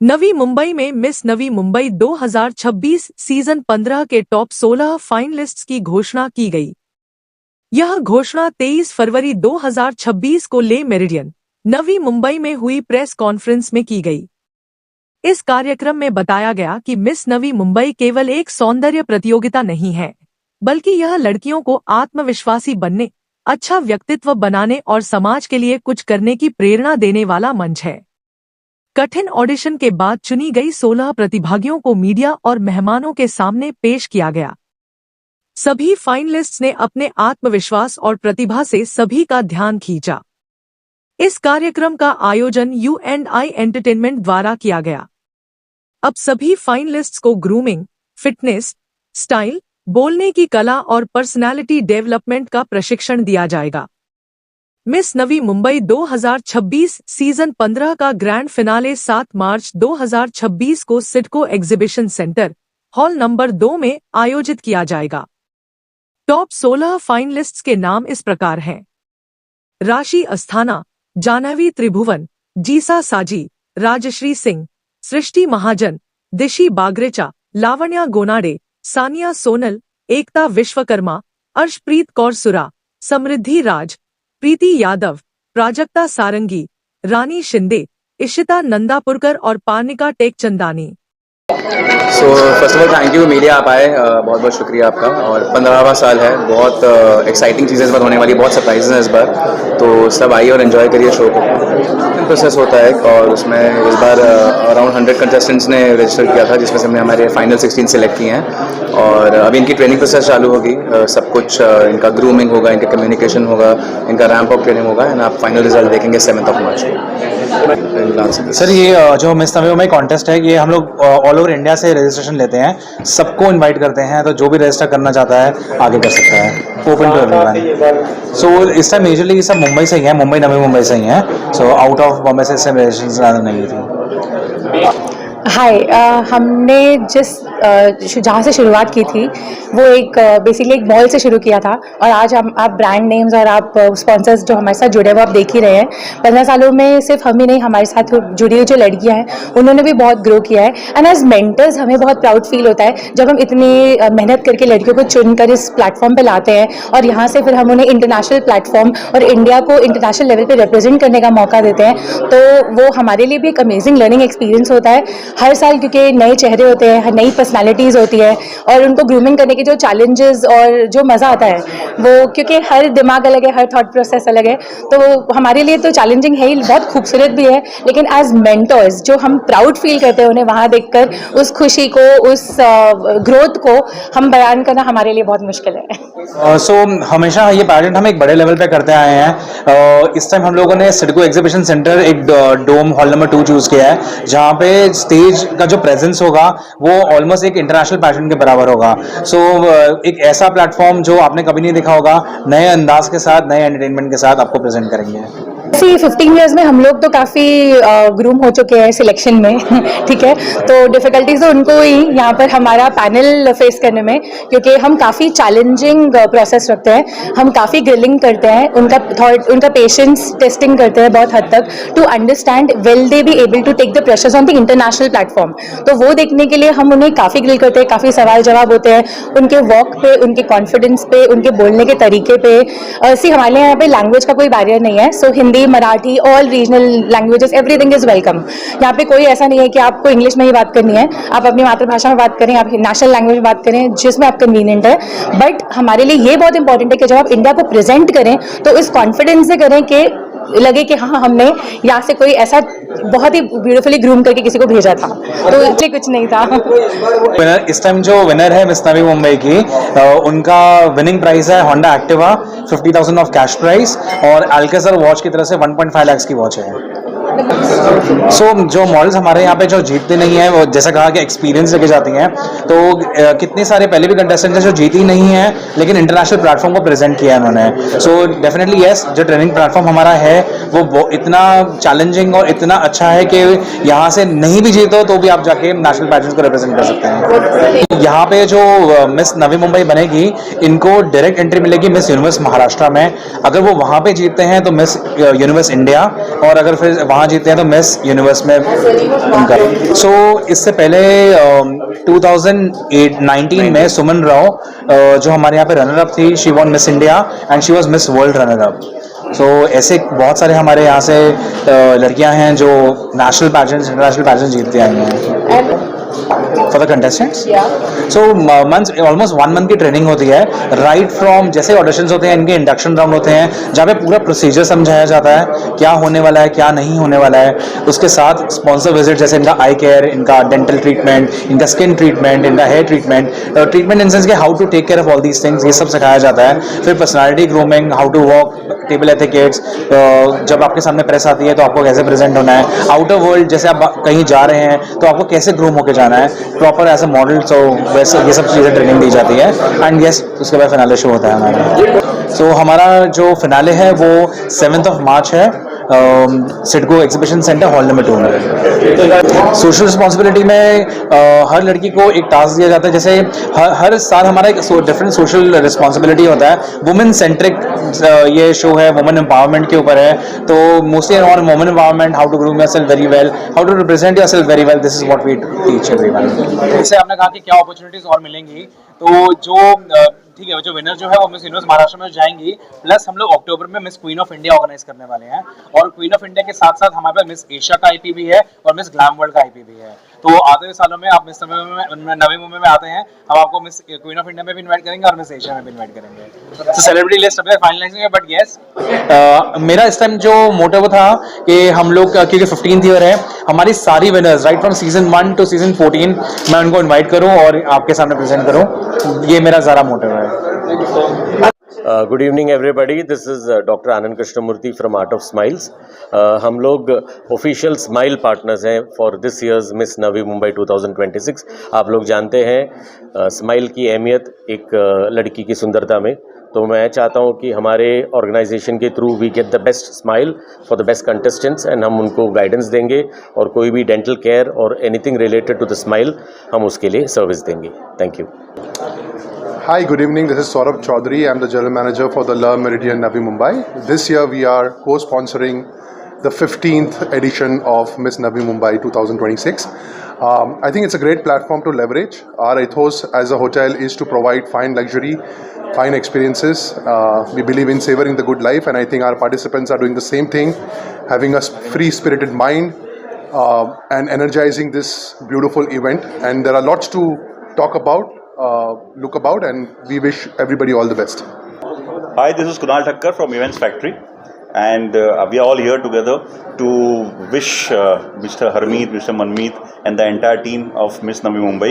नवी मुंबई में miss Navi Mumbai 2026 season 15 के top 16 finalists की घोषणा की गई। यह घोषणा 23 फरवरी 2026 को ले मेरिडियन, नवी मुंबई में हुई प्रेस कॉन्फ्रेंस में की गई। इस कार्यक्रम में बताया गया कि मिस नवी मुंबई केवल एक सौंदर्य प्रतियोगिता नहीं है, बल्कि यह लड़कियों को आत्मविश्वासी बनने, अच्छा व्यक्तित्व बनाने और समाज के लिए कुछ करने की प्रेरणा देने वाला मंच है। कठिन ऑडिशन के बाद चुनी गई 16 प्रतिभागियों को मीडिया और मेहमानों के सामने पेश किया गया। सभी फाइनलिस्ट्स ने अपने आत्मविश्वास और प्रतिभा से सभी का ध्यान खींचा। इस कार्यक्रम का आयोजन U&I एंटरटेनमेंट द्वारा किया गया। अब सभी फाइनलिस्ट्स को ग्रूमिंग, फिटनेस, स्टाइल, बोलने की कला और पर्सनालिटी डेवलपमेंट का प्रशिक्षण दिया जाएगा। मिस नवी मुंबई 2026 सीजन 15 का ग्रैंड फिनाले 7 मार्च 2026 को CIDCO exhibition centre, hall number 2 में आयोजित किया जाएगा। टॉप 16 फाइनलिस्ट्स के नाम इस प्रकार हैं: राशि अस्थाना, जाह्नवी त्रिभुवन, जीसा साजी, राजश्री सिंह, सृष्टि महाजन, दिशी बागरेचा, लावण्या गोनाडे, सानिया सोनल, एकता विश्वकर्मा, अर्शप्रीत कौर सुरा, समृद्धि राज, प्रीति यादव, प्राजक्ता सारंगी, रानी शिंदे, इशिता नंदापुरकर और Parnika Tekchandani. So first of all thank you, media आप आए, बहुत बहुत शुक्रिया आपका। और 15वां साल है, बहुत एक्साइटिंग चीज़ें इस बार होने वाली, बहुत सरप्राइजेज हैं इस बार, तो सब आइए और एंजॉय करिए शो को। प्रोसेस होता है और उसमें इस बार अराउंड 100 कंटेस्टेंट्स ने रजिस्टर किया था, जिसमें से हमने हमारे फाइनल 16 सेलेक्ट किए हैं। और अभी इनकी ट्रेनिंग प्रोसेस चालू होगी, सब कुछ इनका ग्रूमिंग होगा, इनका कम्युनिकेशन होगा, इनका रैंप अप ट्रेनिंग होगा, एंड आप फाइनल रिजल्ट देखेंगे 7 मार्च को। सर, ये जो मिस नवी मुंबई कॉन्टेस्ट है, ये हम लोग ऑल ओवर इंडिया से रजिस्ट्रेशन लेते हैं, सबको इनवाइट करते हैं, तो जो भी रजिस्टर करना चाहता है आगे कर सकता है, ओपन टू एवरीवन। सो इस टाइम मेजरली ये सब मुंबई से ही है, मुंबई नवी मुंबई से ही है, सो आउट ऑफ बॉम्बे से रजिस्ट्रेशन ज़्यादा नहीं थी। हाय, हमने जहाँ से शुरुआत की थी वो एक बेसिकली एक मॉल से शुरू किया था, और आज आप ब्रांड नेम्स और आप स्पॉन्सर्स जो हमारे साथ जुड़े हुए आप देख ही रहे हैं। 15 सालों में सिर्फ हम ही नहीं, हमारे साथ जुड़ी हुई जो लड़कियां हैं उन्होंने भी बहुत ग्रो किया है। एंड एज मेंटर्स हमें बहुत प्राउड फील होता है जब हम इतनी मेहनत करके लड़कियों को चुनकर इस प्लेटफॉर्म पर लाते हैं, और यहाँ से फिर हम उन्हें इंटरनेशनल प्लेटफॉर्म और इंडिया को इंटरनेशनल लेवल पर रिप्रेजेंट करने का मौका देते हैं। तो वो हमारे लिए भी एक अमेजिंग लर्निंग एक्सपीरियंस होता है हर साल, क्योंकि नए चेहरे होते हैं, नई पर्सनालिटीज़ होती है, और उनको ग्रूमिंग करने के जो चैलेंजेस और जो मज़ा आता है वो, क्योंकि हर दिमाग अलग है, हर थॉट प्रोसेस अलग है, तो हमारे लिए तो चैलेंजिंग है ही, बहुत खूबसूरत भी है। लेकिन एज मेंटर्स जो हम प्राउड फील करते हैं उन्हें वहाँ देखकर, उस खुशी को, उस ग्रोथ को हम बयान करना हमारे लिए बहुत मुश्किल है। सो हमेशा ये पैजेंट हम एक बड़े लेवल पे करते आए हैं। इस टाइम हम लोगों ने सिडको एग्जीबिशन सेंटर, एक डोम हॉल नंबर 2 चूज किया है, जहाँ पे स्टेज का जो प्रेजेंस होगा वो ऑलमोस्ट एक इंटरनेशनल पैशन के बराबर होगा। सो एक ऐसा प्लेटफॉर्म जो आपने कभी नहीं देखा होगा, नए अंदाज के साथ, नए एंटरटेनमेंट के साथ आपको प्रेजेंट करेंगे। 15 ईयर्स में हम लोग तो काफ़ी ग्रूम हो चुके हैं सिलेक्शन में ठीक है, तो डिफ़िकल्टीज तो उनको ही यहाँ पर हमारा पैनल फेस करने में, क्योंकि हम काफ़ी चैलेंजिंग प्रोसेस रखते हैं, हम काफ़ी ग्रिलिंग करते हैं, उनका पेशेंस टेस्टिंग करते हैं बहुत हद तक, to understand will they be able to take the pressures on the international platform. तो वो देखने के लिए हम उन्हें काफ़ी ग्रिल करते हैं, काफ़ी सवाल जवाब होते हैं उनके वॉक पे, उनके कॉन्फिडेंस पे, उनके बोलने के तरीके पे। हमारे यहाँ पे लैंग्वेज का कोई बैरियर नहीं है, so Hindi, Marathi, all regional languages, everything is welcome. यहाँ पे कोई ऐसा नहीं है कि आपको इंग्लिश में ही बात करनी है, आप अपनी मातृभाषा में बात करें, आप नेशनल लैंग्वेज में बात करें, जिसमें आप कन्वीनियंट है। बट हमारे लिए ये बहुत इंपॉर्टेंट है कि जब आप इंडिया को प्रेजेंट करें तो इस कॉन्फिडेंस से करें कि लगे कि हाँ, हमने यहाँ से कोई ऐसा बहुत ही ब्यूटीफुली ग्रूम करके किसी को भेजा था, तो इसलिए कुछ नहीं था। विनर इस टाइम जो विनर है मिस नवी मुंबई की, उनका विनिंग प्राइस है Honda Activa 50,000 of cash price, और अल्केज़र वॉच की तरफ से 1.5 लाख की वॉच है। सो जो मॉडल्स हमारे यहाँ पे जो जीतते नहीं है, वो जैसा कहा कि एक्सपीरियंस लेके जाती हैं, तो कितने सारे पहले भी कंटेस्टेंट्स हैं जो जीती नहीं है लेकिन इंटरनेशनल प्लेटफॉर्म को प्रेजेंट किया है उन्होंने। सो डेफिनेटली येस, जो ट्रेनिंग प्लेटफॉर्म हमारा है वो इतना चैलेंजिंग और इतना अच्छा है कि यहाँ से नहीं भी जीतो तो भी आप जाके नेशनल पैजेंट्स को रिप्रेजेंट कर सकते हैं। यहाँ पे जो मिस नवी मुंबई बनेगी, इनको डायरेक्ट एंट्री मिलेगी मिस यूनिवर्स महाराष्ट्र में। अगर वो वहाँ पे जीतते हैं तो मिस यूनिवर्स इंडिया, और अगर फिर वहाँ वहाँ जीते हैं तो मिस यूनिवर्स में उनका। सो इससे पहले 2019 में सुमन राव जो हमारे यहाँ पे रनर अप थी, she won Miss India and she was Miss World runner up. So ऐसे बहुत सारे हमारे यहाँ से लड़कियां हैं जो नेशनल पैजेंट्स, इंटरनेशनल पैजेंट्स जीतती आई हैं। For the contestants so months almost 1 month की ट्रेनिंग होती है, राइट फ्रॉम जैसे ऑडिशंस होते हैं, इनके इंडक्शन राउंड होते हैं जहाँ पे पूरा प्रोसीजर समझाया जाता है, क्या होने वाला है क्या नहीं होने वाला है। उसके साथ स्पॉन्सर विजिट, जैसे इनका आई केयर, इनका डेंटल ट्रीटमेंट, इनका स्किन ट्रीटमेंट, इनका hair treatment, treatment in sense के how to take care of all these things, ये सब सिखाया जाता है। फिर personality grooming, how to walk, table etiquettes, जब आपके सामने प्रेस आती है तो आपको कैसे प्रेजेंट होना है, आउटर वर्ल्ड जैसे आप कहीं जा रहे हैं तो आपको कैसे ग्रूम होकर जाना है प्रॉपर एज अ मॉडल। सो वैसे ये सब चीज़ें ट्रेनिंग दी जाती है एंड यस उसके बाद फिनाले शो होता है हमारा। सो हमारा जो फिनाले है वो 7 मार्च है, CIDCO exhibition centre hall number 2 में। सोशल रिस्पॉन्सिबिलिटी में हर लड़की को एक टास्क दिया जाता है, जैसे हर साल हमारा एक डिफरेंट सोशल रिस्पॉन्सिबिलिटी होता है। वुमेन सेंट्रिक ये शो है, वुमेन एम्पावरमेंट के ऊपर है, तो mostly on women empowerment, how to groom yourself very well, how to represent yourself very well, this is what we teach everyone. जैसे आपने कहा कि क्या अपॉर्चुनिटीज और मिलेंगी, तो जो ठीक है, जो विनर जो है वो मिस यूनिवर्स महाराष्ट्र में जाएंगी, प्लस हम लोग अक्टूबर में miss queen of India organise करने वाले हैं, और क्वीन ऑफ इंडिया के साथ साथ हमारे पास मिस एशिया का आईपी भी है और मिस ग्लैम वर्ल्ड का आईपी भी है। तो आते हुए सालों में आप मिस नवी मुंबई में आते हैं, हम आपको मिस क्वीन ऑफ इंडिया में भी इन्वाइट करेंगे और मिस एशिया में भी इन्वाइट करेंगे। तो सेलिब्रिटी लिस्ट अभी फाइनलाइजिंग है, बट यस मेरा इस टाइम जो मोटिव था कि हम लोग क्योंकि 15th ईयर है, हमारी सारी winners right from season 1 to season 14 मैं उनको इन्वाइट करूं और आपके सामने प्रेजेंट करूं, ये मेरा ज़्यादा मोटिव है। Good evening everybody, this is doctor Anand Krishnamurthy from art of smiles. हम लोग ऑफिशियल स्माइल पार्टनर्स हैं for this year's miss Navi Mumbai 2026। आप लोग जानते हैं स्माइल की अहमियत एक लड़की की सुंदरता में, तो मैं चाहता हूं कि हमारे ऑर्गेनाइजेशन के through we get the best smile for the best contestants and हम उनको गाइडेंस देंगे और कोई भी डेंटल केयर और anything related to the smile हम उसके लिए सर्विस देंगे। Thank you. Hi, good evening. This is Saurabh Chaudhary. I'm the General Manager for the Le Méridien Navi Mumbai. This year we are co-sponsoring the 15th edition of Miss Navi Mumbai 2026. I think it's a great platform to leverage. Our ethos as a hotel is to provide fine luxury, fine experiences. We believe in savoring the good life, and I think our participants are doing the same thing, having a free-spirited mind and energizing this beautiful event. And there are lots to talk about. Look about, and we wish everybody all the best. Hi, this is Kunal Thakkar from Events Factory, and we are all here together to wish Mr. Harmeet, Mr. Manmeet and the entire team of Miss Navi Mumbai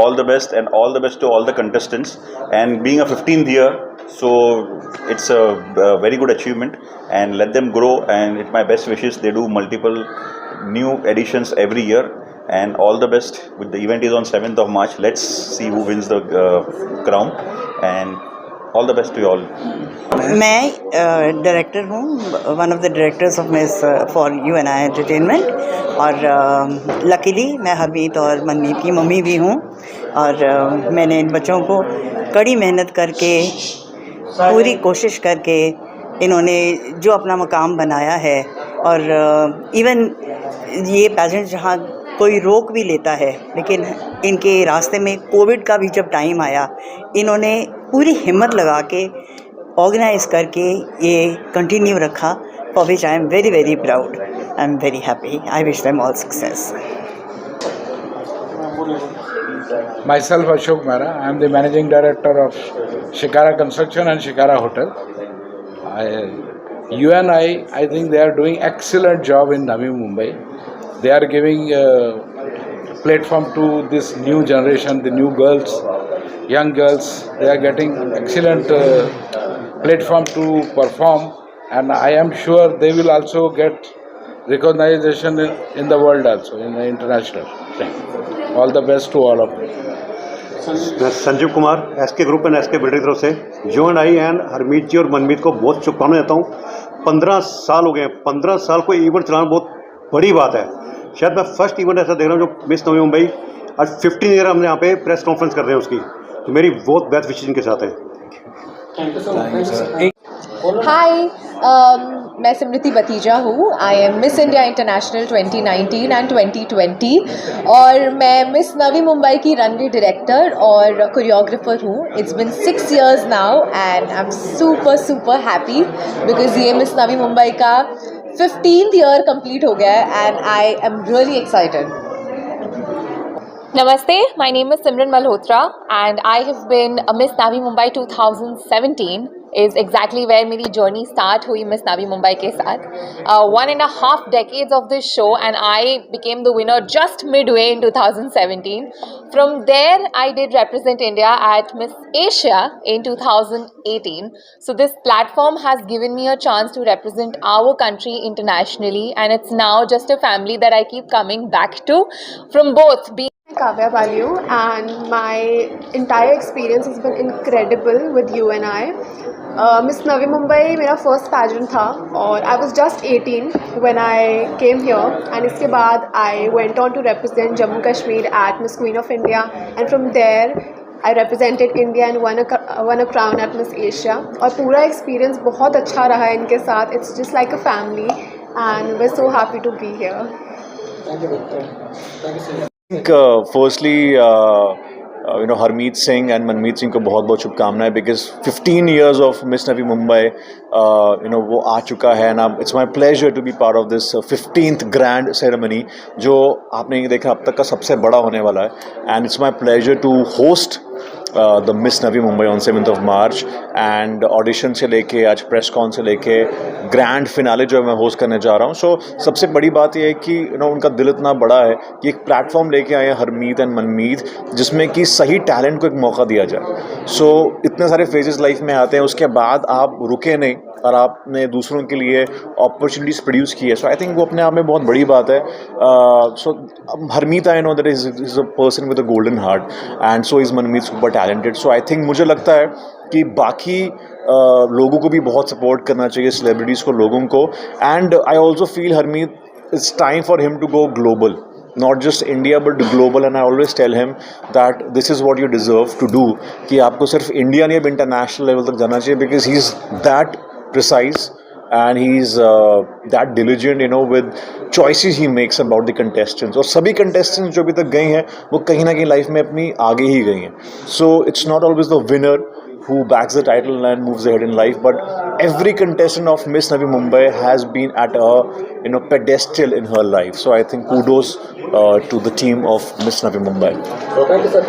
all the best, and all the best to all the contestants. And being a 15th year, so it's a very good achievement, and let them grow, and it's my best wishes. They do multiple new editions every year. And all the best. With the event is on 7th of March. Let's see who wins the crown, and all the best to you all. मैं director हूँ, one of the directors of miss for UNI entertainment, और luckily मैं हरमीत और मनमीत की mummy भी हूँ, और मैंने इन बच्चों को कड़ी मेहनत करके, पूरी कोशिश करके इन्होंने जो अपना मकाम बनाया है, और इवन ये पेजेंट जहाँ कोई रोक भी लेता है, लेकिन इनके रास्ते में कोविड का भी जब टाइम आया, इन्होंने पूरी हिम्मत लगा के ऑर्गेनाइज करके ये कंटिन्यू रखा, for which I am very very proud. I am very happy. I wish them all success. Myself Ashok Mehra, I am the managing director of Shikara Construction and Shikara Hotel. UNI, I think they are doing excellent job in Navi Mumbai. They are giving platform to this new generation, the new girls, young girls. They are getting excellent platform to perform, and I am sure they will also get recognition in the world also, in the international. All the best to all of them. मैं Sanjeev Kumar, SK group and SK builder की तरफ से UNI and Harmeet जी और मनमीत को बहुत शुभकामनाएं देता हूँ। 15 साल हो गए, 15 साल को इवेंट चलाना बहुत बड़ी बात है। शायद मैं फर्स्ट इवेंट ऐसा देख रहा हूँ जो मिस नवी मुंबई, आज 15 ईयर हमने यहाँ पे प्रेस कॉन्फ्रेंस कर रहे हैं उसकी, तो मेरी बहुत बेस्ट विशेष इनके साथ है। Hi, मैं सिमृति बतीजा हूँ. I am miss India international 2019 and 2020 और मैं मिस नवी मुंबई की रनवे डायरेक्टर और कोरियोग्राफर हूँ. It's been 6 years now and I am super happy because ये मिस नवी मुंबई का 15th year कंप्लीट हो गया है and I am really excited. Namaste, my name is Simran Malhotra and I have been a Miss Navi Mumbai 2017 is exactly where मेरी journey start हुई Miss Navi Mumbai के साथ. 1.5 decades of this show and I became the winner just midway in 2017. From there I did represent India at Miss Asia in 2018. So this platform has given me a chance to represent our country internationally and it's now just a family that I keep coming back to from both being Kavya Palio and my entire experience has been incredible with UNI. Miss Navi Mumbai मेरा first pageant था और I was just 18 when I came here and इसके बाद I went on to represent Jammu Kashmir at Miss Queen of India and from there I represented India and won a crown at Miss Asia और पूरा experience बहुत अच्छा रहा इनके साथ. It's just like a family and we're so happy to be here. Thank you. Firstly, Harmeet Singh and Manmeet Singh को बहुत शुभकामनाएं because 15 years of Miss Navi Mumbai, वो आ चुका है and it's my pleasure to be part of this 15th grand ceremony जो आपने ये देखा अब तक का सबसे बड़ा होने वाला है and it's my pleasure to host the Miss Navi Mumbai on 7th of March and audition से लेके आज press con से लेके grand finale जो मैं host करने जा रहा हूँ. So सबसे बड़ी बात ये है कि उनका दिल इतना बड़ा है कि एक platform लेके आए हैं हरमीत एंड मनमीत जिसमें कि सही टैलेंट को एक मौका दिया जाए. So इतने सारे फेजेस लाइफ में आते हैं उसके बाद आप रुके नहीं और आपने दूसरों के लिए अपॉर्चुनिटीज़ प्रोड्यूस की है. सो आई थिंक वो अपने आप में बहुत बड़ी बात है. So Harmeet I know that is a person with a golden heart and so is Manmeet super talented. So I think मुझे लगता है कि बाकी लोगों को भी बहुत सपोर्ट करना चाहिए, सेलिब्रिटीज़ को, लोगों को. And I also feel Harmeet it's time for him to go global, not just India but global, and I always tell him that this is what you deserve to do कि आपको सिर्फ India नहीं अब international level तक जाना चाहिए because he is that precise and he is that diligent with choices he makes about the contestants. और सभी contestants जो अभी तक गए हैं वो कहीं ना कहीं लाइफ में अपनी आगे ही गई हैं. So it's not always the winner who backs the title and moves ahead in life, but every contestant of Miss Navi Mumbai has been at a pedestal in her life. So I think kudos to the team of Miss Navi Mumbai.